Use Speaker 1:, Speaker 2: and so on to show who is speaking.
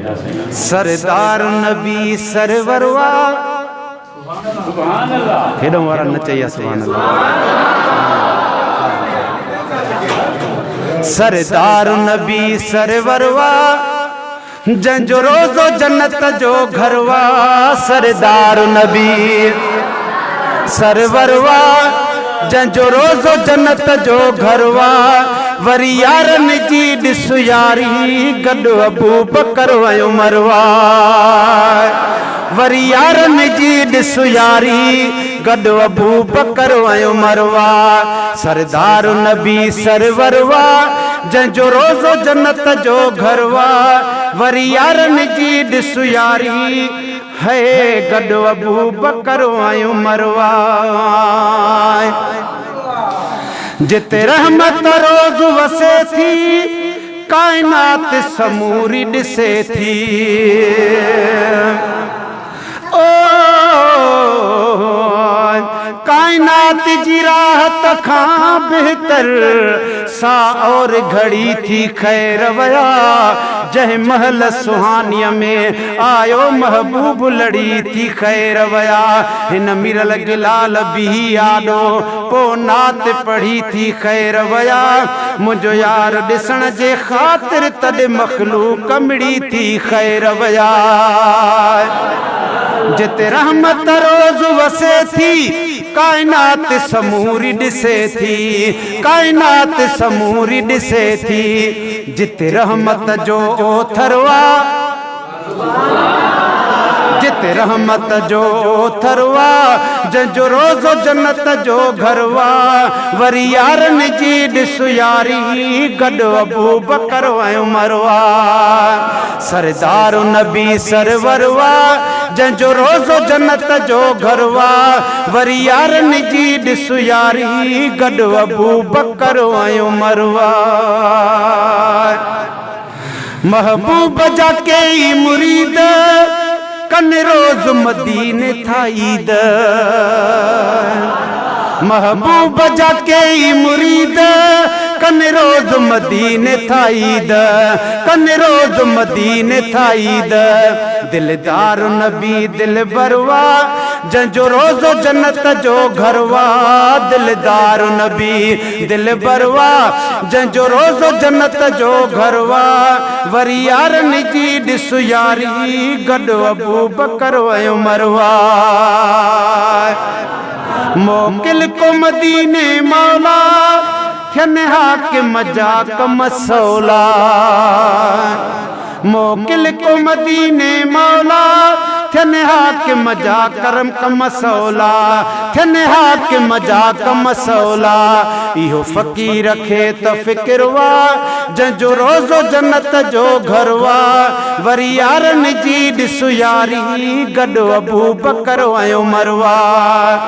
Speaker 1: सरदार नबी सरवरवा हेॾो वारा न चई सुभान अल्लाह। सरदार नबी सरवरवा जंहिंजो रोज़ो जन्नत जो घरवा। सरदार नबी सरवरवा जंहिंजो रोज़ो जन्नत जो घरवा। वरी यारनि जी ॾिस यारी गॾु अबू बकर ऐं उमरवा। वरी यारनि जी ॾिस यारी गॾु अबू बकर ऐं उमरवा। सरदार नबी सरवरवा जंहिंजो रोज़ो जन्नत जो घरवा। वरी यारनि जी ॾिस यारी है गॾु अबू बकर ऐं उमरवा। जिते रहमत रोज़ वसे थी काइनात समूरी ॾिसे थी। ओ काइनात जी राहत खां बेहतर सा और घड़ी थी खैर वया। जंहिं महल सुहानीअ में आयो महबूब लड़ी थी खैर वया। हिन मिरल गिलाल बि आॾो पो नात पढ़ी थी खैर वया। मुंहिंजो यार ॾिसण जे ख़ातिर तॾहिं मखलूक मिड़ी थी खैर वया। जिते रहमत रोज़ वसे थी काइनात समूरी ॾिसे थी। काइनात समूरी ॾिसे थी। जिते रहमत जो ओथरवा जिते रहमत जो ओथरवा जंहिंजो रोज़ो जन्नत जो घरवा। वरी यारनि जी ॾिस यारी गॾु अबू बकर ऐं उमरवा। सरदार नबी सरवरवा जंहिंजो रोज़ो जन्नत जो घरवा। वरी यारनि जी ॾिस यारी गॾु अबू बकर ऐं उमरवा। महबूब जा कई मुरीद कन रोज़ मदीने थाईद। महबूब जा कई मुरीद कन रोज़ मदीने थाईद। कन रोज़ मदीने थाईद। दिलदार नबी दिल बरवा जंहिंजो रोज़ो जन्नत जो घरवा। दिलदार नबी दिल बरवा जंहिंजो रोज़ो जन्नत जो घरवा। वरी यारनि जी ॾिस यारी गॾु अबू बकर ऐं उमरवा। मोकिल को मदीने मौला थियनि हाकिम जा कम सवला। मोकिल को मदीने मौला थियनि हाकिम जा करम कम सवला। थियनि हाकिम जा कम सवला। इहो फ़क़ीर खे त फ़िक्रवा जंहिंजो रोज़ो जन्नत जो घरवा। वरी यारनि जी ॾिस यारी गॾु अबू बकर ऐं उमरवा।